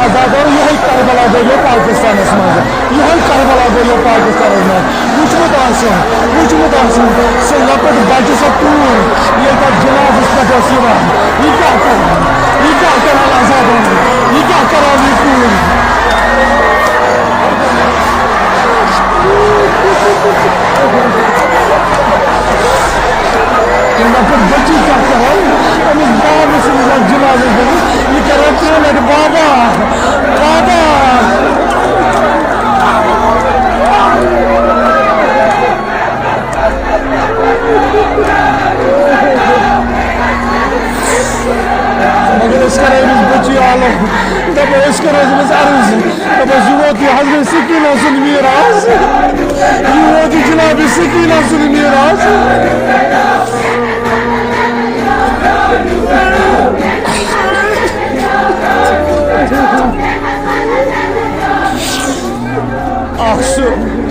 आजाद यह करबला गो पाकिस्तान मज यह करबला गो पाकिस्तान मज वुचमुत सह लकट बच्चे सह कूर ये जनाबस पे यह क्या कर आजाद यह क्या कर यह कूर लकट बच्ची क्या कर अमिस बाब जनाब यह कर बाबा बाबा मगर बच्ची आलम दप अर्ज दप वो हजरत सकीना सुन मीरास यह वो जनाब सकीना सुन मीरास Aksu